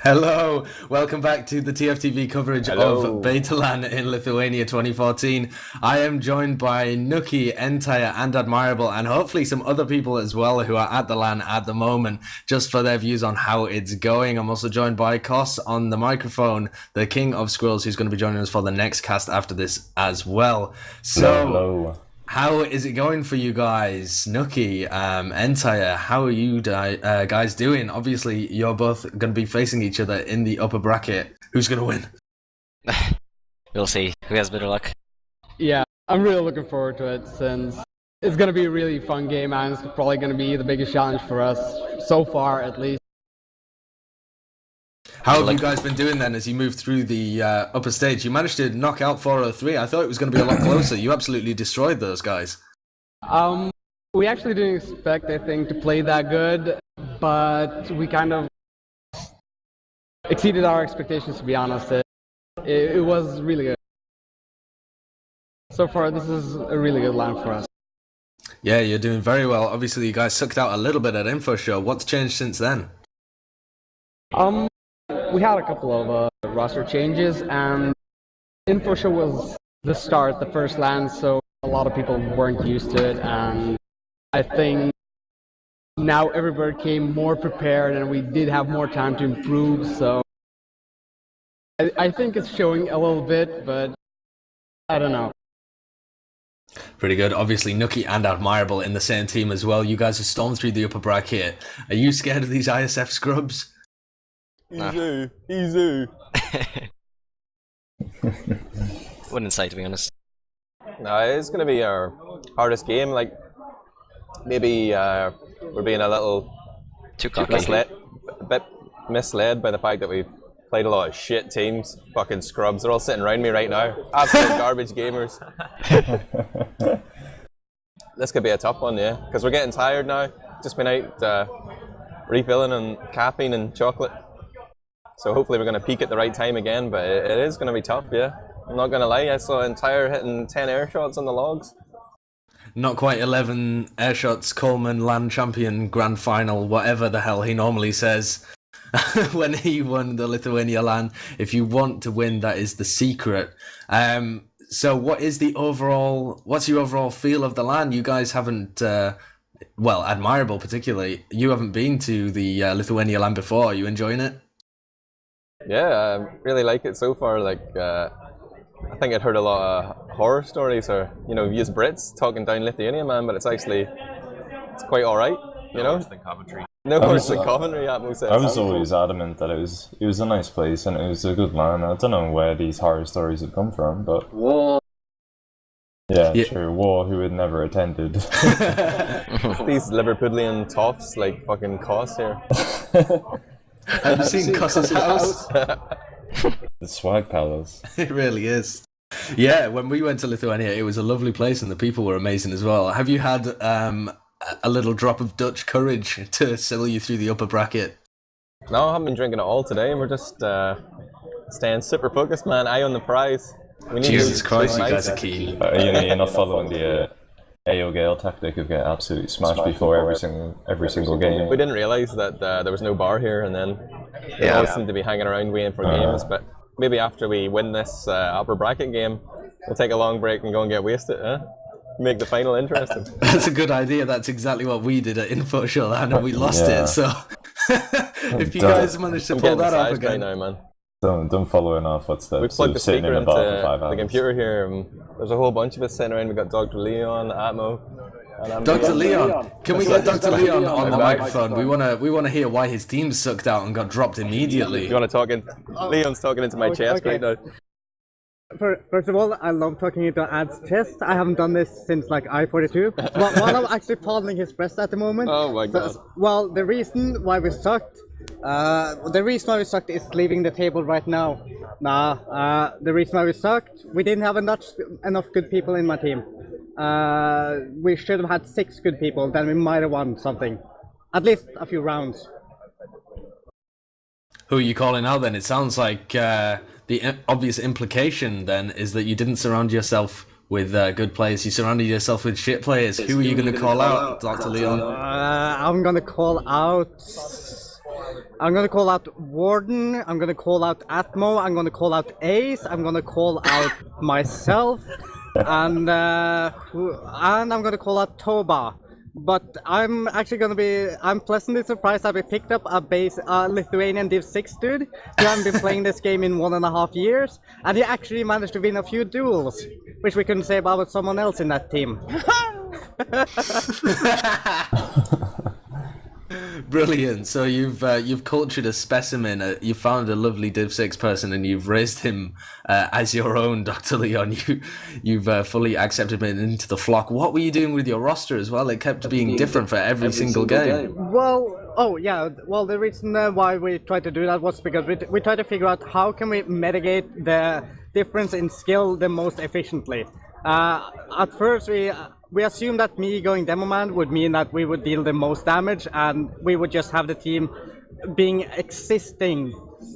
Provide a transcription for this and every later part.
Hello, welcome back to the TFTV coverage of Beta LAN in Lithuania 2014. I am joined by Nuki, Entire, and Admirable, and hopefully some other people as well who are at the LAN at the moment, just for their views on how it's going. I'm also joined by Kos on the microphone, the King of Squirrels, who's going to be joining us for the next cast after this as well. So, hello. How is it going for you guys? Nuki, Entire, how are you guys doing? Obviously, you're both going to be facing each other in the upper bracket. Who's going to win? We'll see. Who has better luck? Yeah, I'm really looking forward to it since it's going to be a really fun game and it's probably going to be the biggest challenge for us so far, at least. How have you guys been doing then as you move through the upper stage? You managed to knock out 403. I thought it was going to be a lot closer. You absolutely destroyed those guys. We actually didn't expect, I think, to play that good, but we kind of exceeded our expectations, to be honest. It was really good. So far, this is a really good LAN for us. Yeah, you're doing very well. Obviously, you guys sucked out a little bit at Info Show. What's changed since then? We had a couple of roster changes, and Info Show was the start, the first LAN, so a lot of people weren't used to it, and I think now everybody came more prepared and we did have more time to improve, so I think it's showing a little bit, but I don't know. Pretty good. Obviously, Nuki and Admirable in the same team as well. You guys have stormed through the upper bracket. Are you scared of these ISF scrubs? Easy. Wouldn't say, to be honest. No, it's going to be our hardest game. Like, maybe we're being a little Too cocky. a bit misled by the fact that we've played a lot of shit teams. Fucking scrubs. They're all sitting around me right now. Absolute garbage gamers. This could be a tough one, yeah. Because we're getting tired now. Just been out refilling and caffeine and chocolate. So hopefully we're going to peak at the right time again, but it is going to be tough, yeah. I'm not going to lie, I saw Entire hitting 10 air shots on the logs. Not quite 11 air shots, Coleman, LAN champion, grand final, whatever the hell he normally says when he won the Lithuania LAN. If you want to win, that is the secret. So what's your overall feel of the LAN? You guys haven't, well, Admirable particularly, you haven't been to the Lithuania LAN before. Are you enjoying it? Yeah, I really like it so far. Like, I think I'd heard a lot of horror stories, or use Brits talking down Lithuania, man. But it's quite all right, you know. No worse than Coventry. I was always adamant that it was a nice place and it was a good LAN. I don't know where these horror stories have come from, but Whoa. yeah. True. War, who had never attended. These Liverpudlian toffs like fucking Kos here. Have you seen Kos's house? The swag palace. It really is. Yeah, when we went to Lithuania, it was a lovely place and the people were amazing as well. Have you had a little drop of Dutch courage to sail you through the upper bracket? No, I haven't been drinking it all today. We're just staying super focused, man. Eye on the prize. Jesus Christ, you guys are keen. You're not following the AO Gale tactic of get absolutely smashed before every single game. We didn't realise that there was no bar here, and then they all seem to be hanging around waiting for games. But maybe after we win this upper bracket game, we'll take a long break and go and get wasted, huh? Make the final interesting. That's a good idea. That's exactly what we did at Info Show, and we lost it. So if you guys managed to pull that off again, right now, man. Don't follow in our footsteps. We plugged the sitting speaker in a into bar for 5 hours. the computer here. There's a whole bunch of us sitting around. We got Dr. Leon, Atmo. Dr. Leon, can we get Dr. Leon on the microphone? We wanna hear why his team sucked out and got dropped immediately. You want to talk in? Leon's talking into my chest right now. First of all, I love talking into Ad's chest. I haven't done this since like I-42. While I'm actually fondling his breast at the moment. Oh my god. Well, the reason why we sucked is leaving the table right now. The reason why we sucked, we didn't have enough good people in my team. We should have had 6 good people, then we might have won something. At least a few rounds. Who are you calling out then? It sounds like the obvious implication then is that you didn't surround yourself with good players. You surrounded yourself with shit players. Who are you going to call out, Dr. Leon? I'm going to call out I'm gonna call out Warden, I'm gonna call out Atmo, I'm gonna call out Ace, I'm gonna call out myself, and I'm gonna call out Toba. But I'm actually I'm pleasantly surprised that we picked up a Lithuanian Div 6 dude who hasn't been playing this game in 1.5 years, and he actually managed to win a few duels, which we couldn't say about someone else in that team. Brilliant. So you've cultured a specimen. You found a lovely Div 6 person, and you've raised him as your own, Dr. Leon. You've fully accepted him into the flock. What were you doing with your roster as well? It kept being different for every single game. Well, the reason why we tried to do that was because we tried to figure out how can we mitigate the difference in skill the most efficiently. At first, we assumed that me going Demo Man would mean that we would deal the most damage, and we would just have the team being existing,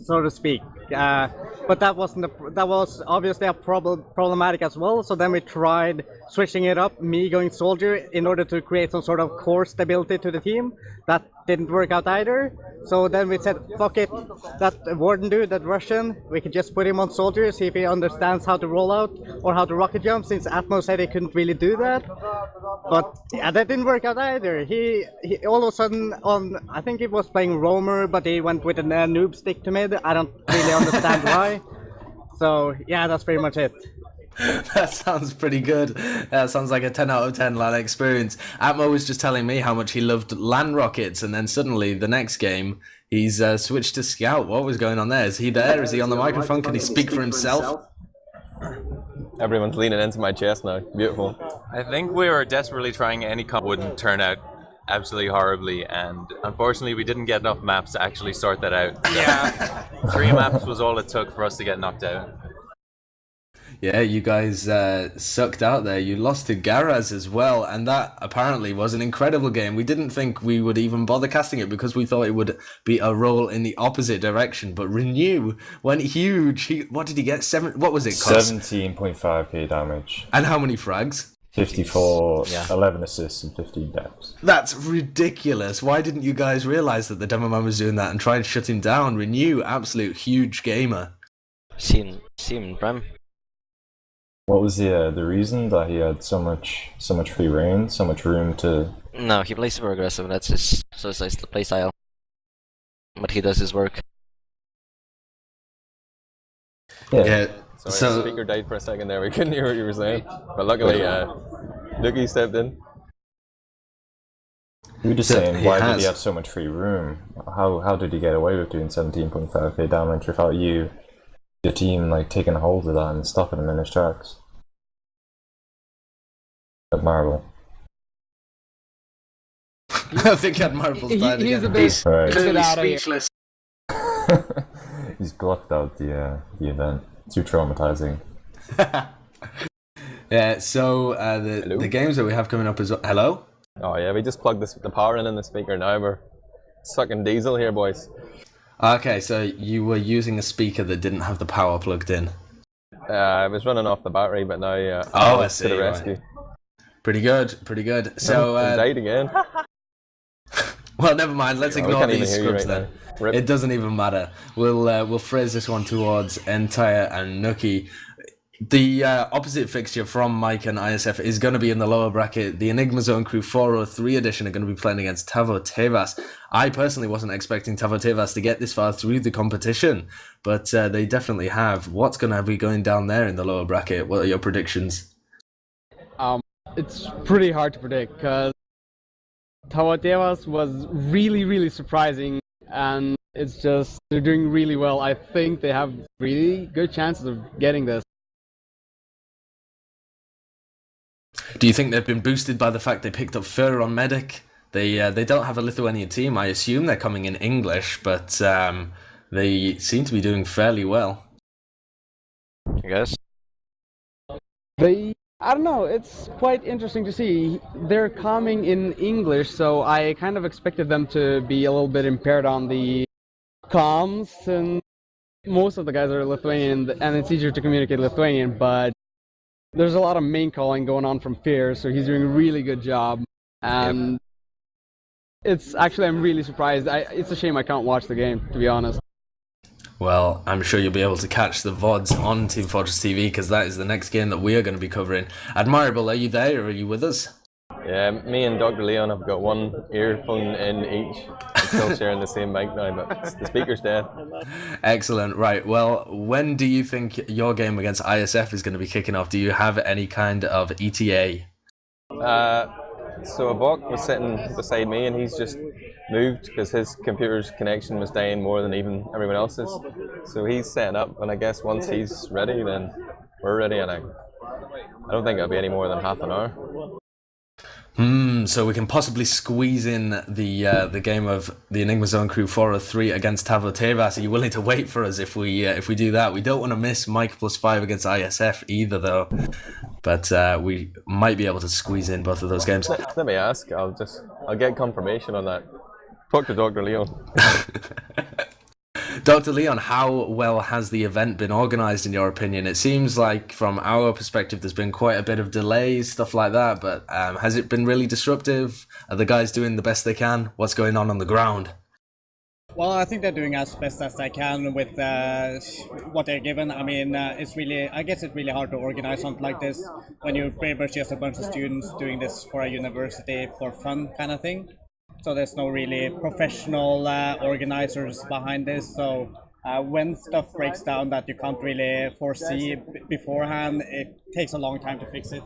so to speak. But that was obviously a problematic as well. So then we tried switching it up, me going Soldier, in order to create some sort of core stability to the team. That didn't work out either. So then we said, fuck it, that Warden dude, that Russian, we could just put him on Soldier, see if he understands how to roll out or how to rocket jump, since Atmo said he couldn't really do that. But yeah, that didn't work out either. He all of a sudden, I think he was playing Roamer, but he went with a noob stick to mid. I don't really understand why. So yeah, that's pretty much it. That sounds pretty good. That sounds like a 10 out of 10 LAN experience. Atmo was just telling me how much he loved LAN rockets, and then suddenly the next game he's switched to Scout. What was going on there? Is he there? Is he on the microphone? Can he speak for himself? Everyone's leaning into my chest now. Beautiful. I think we were desperately trying any comp wouldn't turn out absolutely horribly, and unfortunately we didn't get enough maps to actually sort that out. So yeah. 3 maps was all it took for us to get knocked out. Yeah, you guys sucked out there. You lost to Garaz as well, and that apparently was an incredible game. We didn't think we would even bother casting it because we thought it would be a roll in the opposite direction. But Renew went huge. What did he get? What was it cost? 17.5k damage. And how many frags? 54, 11 assists and 15 deaths. That's ridiculous. Why didn't you guys realize that the demo man was doing that and try and shut him down? Renew, absolute huge gamer. Seen Prem. What was the reason that he had so much free reign, so much room to? No, he plays super aggressive. That's his play style. But he does his work. Yeah. Sorry, the speaker died for a second there. We couldn't hear what you were saying. But luckily, Nuki stepped in. You were just saying, why did he have so much free room? How did he get away with doing 17.5k damage without your team like taking a hold of that and stopping him in his tracks? At Marvel. I think at Marvel's died again. He's a bit, Right. Speechless. He's blocked out the event. Too traumatizing. Yeah, so the games that we have coming up is... Hello? Oh yeah, we just plugged the power in the speaker now. We're sucking diesel here, boys. Okay, so you were using a speaker that didn't have the power plugged in. I was running off the battery, but now I see, to the rescue. Right. Pretty good. So died again. Well, never mind. Let's ignore these scrubs then. Rip. It doesn't even matter. We'll phrase this one towards Entire and Nuki. The opposite fixture from Mike and ISF is going to be in the lower bracket. The Enigma Zone Crew 403 edition are going to be playing against Tavo Tevas. I personally wasn't expecting Tavo Tevas to get this far through the competition, but they definitely have. What's going to be going down there in the lower bracket? What are your predictions? It's pretty hard to predict because Tavo Tevas was really surprising, and it's just they're doing really well. I think they have really good chances of getting this. Do you think they've been boosted by the fact they picked up Fur on Medic? They don't have a Lithuanian team. I assume they're coming in English, but they seem to be doing fairly well. I guess. I don't know, it's quite interesting to see. They're coming in English, so I kind of expected them to be a little bit impaired on the comms, and most of the guys are Lithuanian, and it's easier to communicate Lithuanian, but there's a lot of main calling going on from Fear, so he's doing a really good job. And It's actually, I'm really surprised. It's a shame I can't watch the game, to be honest. Well, I'm sure you'll be able to catch the VODs on Team Fortress TV because that is the next game that we are going to be covering. Admirable, are you there or are you with us? Yeah, me and Dr. Leon have got one earphone in each. I'm still sharing the same mic now, but the speaker's dead. Excellent. Right. Well, when do you think your game against ISF is going to be kicking off? Do you have any kind of ETA? So a bot was sitting beside me and he's just moved because his computer's connection was dying more than even everyone else's. So he's setting up, and I guess once he's ready, then we're ready. And I don't think it'll be any more than half an hour. So we can possibly squeeze in the game of the Enigma Zone Crew 403 against Tavo Tevas. Are you willing to wait for us if we do that? We don't want to miss Mike +5 against ISF either, though. But we might be able to squeeze in both of those games. Let me ask. I'll get confirmation on that. Talk to Dr. Leon. Dr. Leon, how well has the event been organized in your opinion? It seems like from our perspective there's been quite a bit of delays, stuff like that, but has it been really disruptive? Are the guys doing the best they can? What's going on the ground? Well, I think they're doing as best as they can with what they're given. I mean, I guess it's really hard to organize something like this when you're pretty much just a bunch of students doing this for a university for fun kind of thing. So there's no really professional organizers behind this. So when stuff breaks down that you can't really foresee beforehand, it takes a long time to fix it.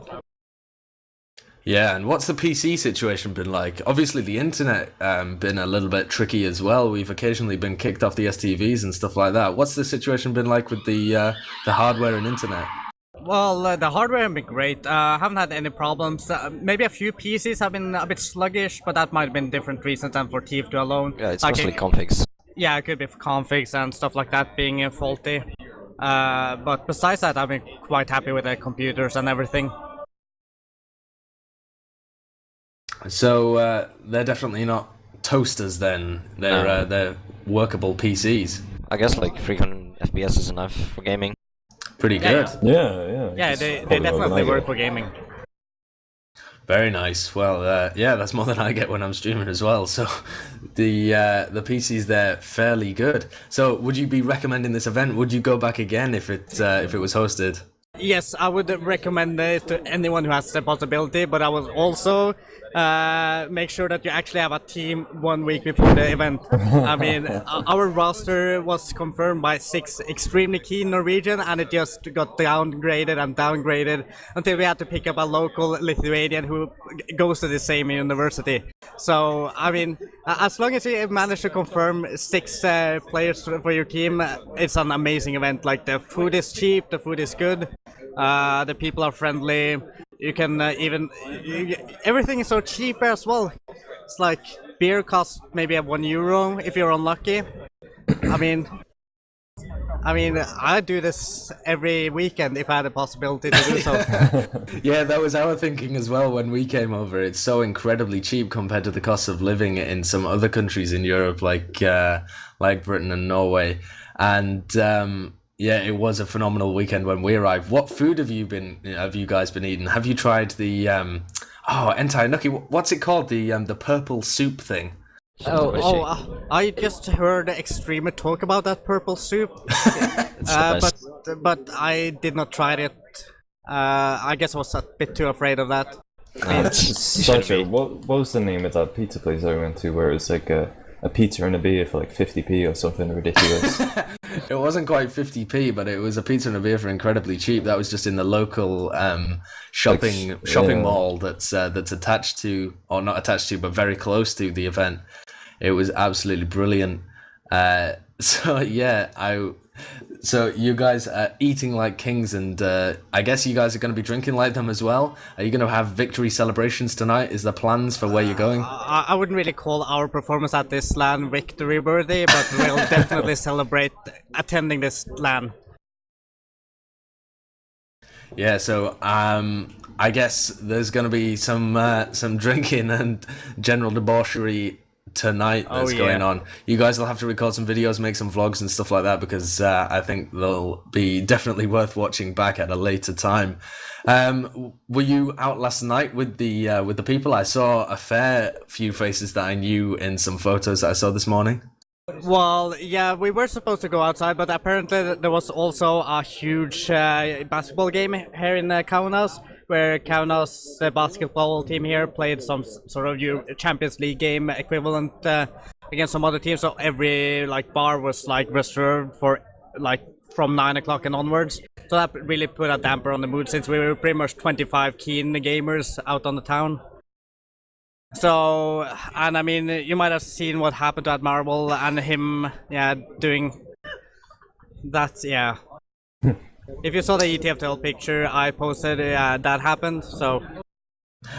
Yeah, and what's the PC situation been like? Obviously the internet been a little bit tricky as well. We've occasionally been kicked off the STVs and stuff like that. What's the situation been like with the hardware and internet? Well, the hardware has been great. Haven't had any problems. Maybe a few PCs have been a bit sluggish, but that might have been different reasons than for TF2 alone. Yeah, it's mostly configs. Yeah, it could be for configs and stuff like that being faulty. But besides that, I've been quite happy with the computers and everything. So they're definitely not toasters then. They're workable PCs. I guess like 300 FPS is enough for gaming. Pretty good. Yeah. Yeah, they definitely work for gaming. Very nice. Well, yeah, that's more than I get when I'm streaming as well. So the PCs there fairly good. So would you be recommending this event? Would you go back again if it was hosted? Yes, I would recommend it to anyone who has the possibility, but I would also make sure that you actually have a team 1 week before the event. I mean, our roster was confirmed by 6 extremely keen Norwegian, and it just got downgraded and downgraded until we had to pick up a local Lithuanian who goes to the same university. So, I mean, as long as you manage to confirm 6 players for your team, it's an amazing event. Like, the food is cheap, the food is good, the people are friendly. You can everything is so cheap as well. It's like beer costs maybe €1 if you're unlucky. I mean, I do this every weekend if I had the possibility to do so. Yeah, that was our thinking as well when we came over. It's so incredibly cheap compared to the cost of living in some other countries in Europe, like Britain and Norway. And yeah, it was a phenomenal weekend when we arrived. What food have you guys been eating? Have you tried the Entai Nuki? What's it called? The purple soup thing. I just heard Extremer talk about that purple soup, but I did not try it. I guess I was a bit too afraid of that. Sideshow, what was the name of that pizza place I went to where it was like a pizza and a beer for like 50p or something ridiculous? It wasn't quite 50p, but it was a pizza and a beer for incredibly cheap. That was just in the local shopping mall that's attached to, or not attached to, but very close to the event. It was absolutely brilliant. So you guys are eating like kings, and I guess you guys are going to be drinking like them as well. Are you going to have victory celebrations tonight? Is there plans for where you're going? I wouldn't really call our performance at this LAN victory worthy, but we'll definitely celebrate attending this LAN. Yeah, so I guess there's going to be some drinking and general debauchery tonight that's going on. You guys will have to record some videos, make some vlogs and stuff like that, because I think they'll be definitely worth watching back at a later time. Were you out last night with the people? I saw a fair few faces that I knew in some photos that I saw this morning. Well, yeah, we were supposed to go outside, but apparently there was also a huge basketball game here in Kaunas, where Kaunas, the basketball team here, played some sort of Champions League game equivalent against some other teams. So every bar was reserved for from 9 o'clock and onwards. So that really put a damper on the mood, since we were pretty much 25 keen gamers out on the town. So, and I mean, you might have seen what happened to Admirable and him, doing that, If you saw the ETFTL picture I posted, that happened, so...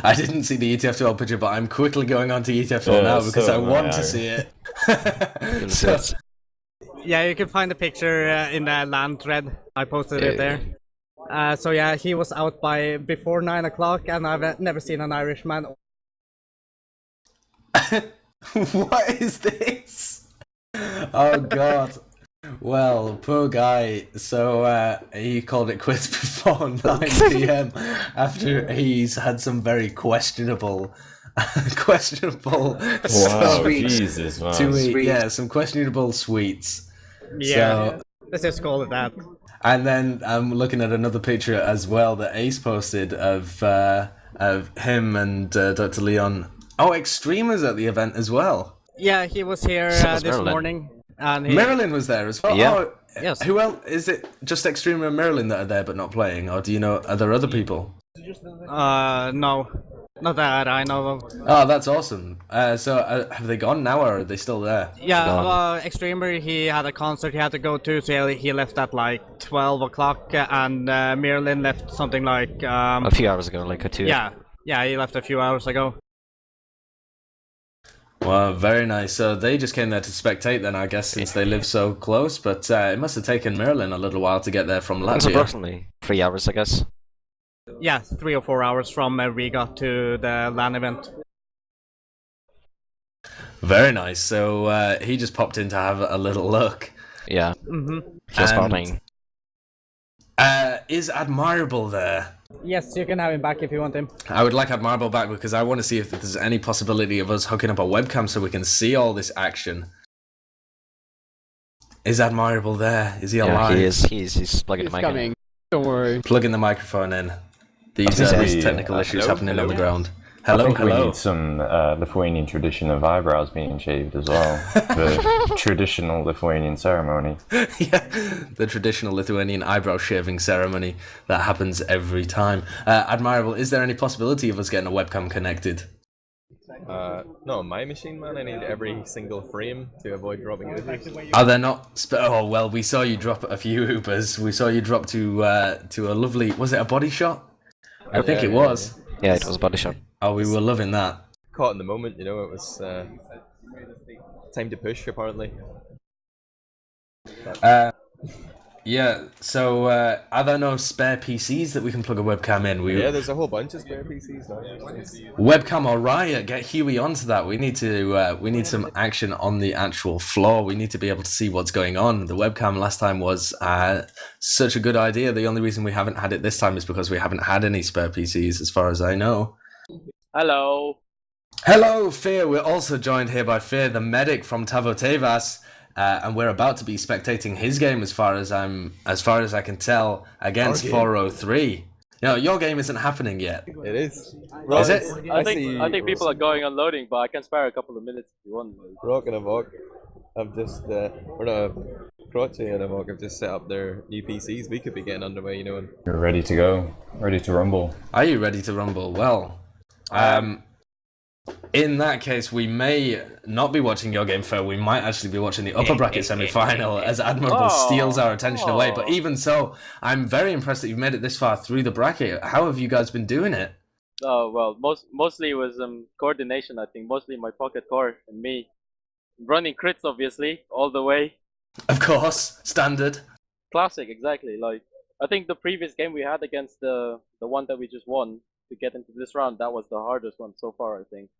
I didn't see the ETFTL picture, but I'm quickly going on to ETFTL now because I want to see it. Yeah, you can find the picture in the LAN thread. I posted it there. So yeah, he was out before 9 o'clock, and I've never seen an Irishman. What is this? Oh god. Well, poor guy. So he called it quits before 9 p.m. after he's had some very questionable Jesus, wow. to eat. Yeah, some questionable sweets. Yeah, so, let's just call it that. And then I'm looking at another picture as well that Ace posted of him and Dr. Leon. Oh, Extreme was at the event as well. Yeah, he was here this morning. And Marilyn was there as well. Yeah. Oh, yes. Who else? Is it just Extreme and Marilyn that are there but not playing? Or do you know, are there other people? No. Not that I know of. Oh, that's awesome. So have they gone now, or are they still there? Yeah, Extremer, he had a concert he had to go to, so he left at 12 o'clock, and Marilyn left something a few hours ago, a 2. Yeah, he left a few hours ago. Well, very nice. So they just came there to spectate then, I guess, since they live so close. But it must have taken Marilyn a little while to get there from Latvia. It's approximately 3 hours, I guess. Yeah, 3 or 4 hours from Riga to the LAN event. Very nice. So he just popped in to have a little look. Yeah. Just partying. Is Admirable there? Yes, you can have him back if you want him. I would like Admirable back because I want to see if there's any possibility of us hooking up a webcam so we can see all this action. Is Admirable there? Is he alive? Yeah, he is. He's plugging the mic in. Don't worry. Plugging the microphone in. These technical issues happening on the ground. I think we need some Lithuanian tradition of eyebrows being shaved as well. The traditional Lithuanian ceremony. Yeah, the traditional Lithuanian eyebrow shaving ceremony that happens every time. Admirable, is there any possibility of us getting a webcam connected? No, my machine, man. I need every single frame to avoid dropping Ubers. Are there not? Oh well, we saw you drop a few Ubers. We saw you drop to a lovely. Was it a body shot? I think it was. Yeah, it was a body shot. Oh, we were loving that. Caught in the moment, it was time to push, apparently. Yeah, so are there no spare PCs that we can plug a webcam in? Yeah, there's a whole bunch of spare PCs now. Webcam or Riot, get Huey onto that. We need some action on the actual floor. We need to be able to see what's going on. The webcam last time was such a good idea. The only reason we haven't had it this time is because we haven't had any spare PCs, as far as I know. Hello. Hello, Fear. We're also joined here by Fear, the medic from Tavotevas. And we're about to be spectating his game, as far as I can tell, against 403. No, your game isn't happening yet. It is. Is it? I think people are going on loading, but I can spare a couple of minutes if you want. Rock and Avok have just, or no, Croce and Avok have just set up their new PCs. We could be getting underway, and You're ready to go, ready to rumble. Are you ready to rumble? Well, in that case, we may not be watching your game, Phil. We might actually be watching the upper bracket semi-final as Admirable steals our attention away. But even so, I'm very impressed that you've made it this far through the bracket. How have you guys been doing it? Oh well, mostly it was coordination. I think mostly my pocket core and me running crits, obviously, all the way. Of course, standard. Classic, exactly. I think the previous game we had against the one that we just won to get into this round, that was the hardest one so far, I think.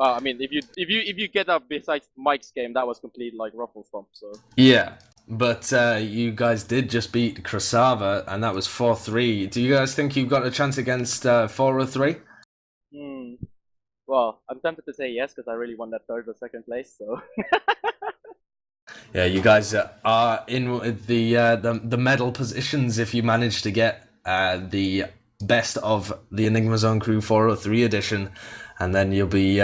I mean, if you get up besides Mike's game, that was complete like ruffle stomp. So Yeah, but you guys did just beat Krasava, and that was 4-3. Do you guys think you've got a chance against 403? well, I'm tempted to say yes because I really won that third or second place. So Yeah, you guys are in the medal positions if you manage to get the best of the Enigma Zone Crew 403 edition, and then you'll be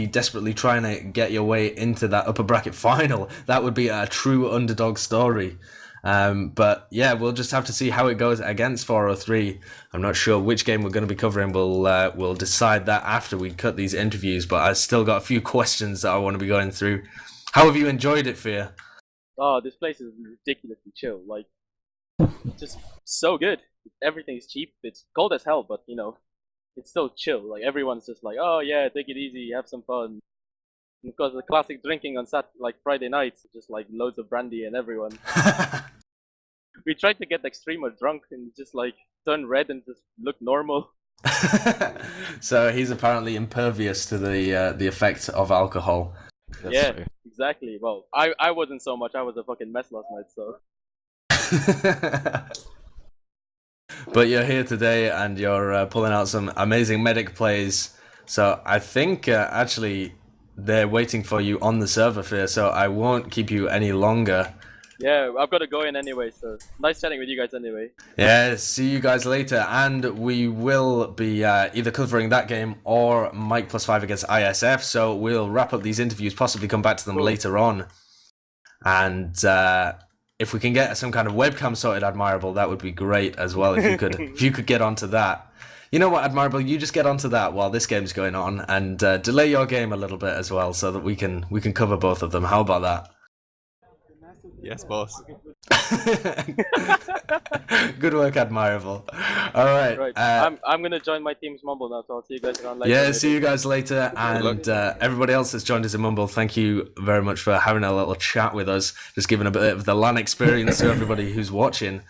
desperately trying to get your way into that upper bracket final. That would be a true underdog story. But yeah, we'll just have to see how it goes against 403. I'm not sure which game we're going to be covering. We'll decide that after we cut these interviews. But I've still got a few questions that I want to be going through. How have you enjoyed it, Fear? oh, this place is ridiculously chill. Like, just so good. Everything's cheap. It's cold as hell, but you know, it's still chill. Like everyone's just like, oh yeah, take it easy, have some fun. And of course, the classic drinking on Friday nights, just like loads of brandy and everyone. We tried to get extreme or drunk and just like turn red and just look normal. So he's apparently impervious to the effect of alcohol. Yeah, exactly. Well, I wasn't so much. I was a fucking mess last night, so. But you're here today and you're pulling out some amazing medic plays. So I think actually they're waiting for you on the server, Fear, so I won't keep you any longer. Yeah, I've got to go in anyway, so nice chatting with you guys anyway. Yeah, see you guys later, and we will be either covering that game or Mike +5 against ISF, so we'll wrap up these interviews, possibly come back to them later on. And if we can get some kind of webcam sorted, Admirable, that would be great as well, if you could get onto that. You know what, Admirable, you just get onto that while this game's going on, and delay your game a little bit as well, so that we can cover both of them. How about that? Yes, boss. Good work, Admirable. All right. Right. I'm gonna join my team's Mumble now, so I'll see you guys around later. Yeah, see you guys later, and everybody else that's joined us in Mumble, thank you very much for having a little chat with us, just giving a bit of the LAN experience to everybody who's watching.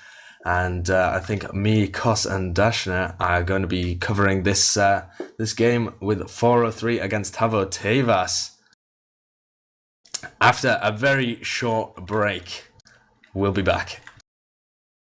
And I think me, Kos, and Dashner are going to be covering this this game with 403 against Tavo Tevas. After a very short break, we'll be back.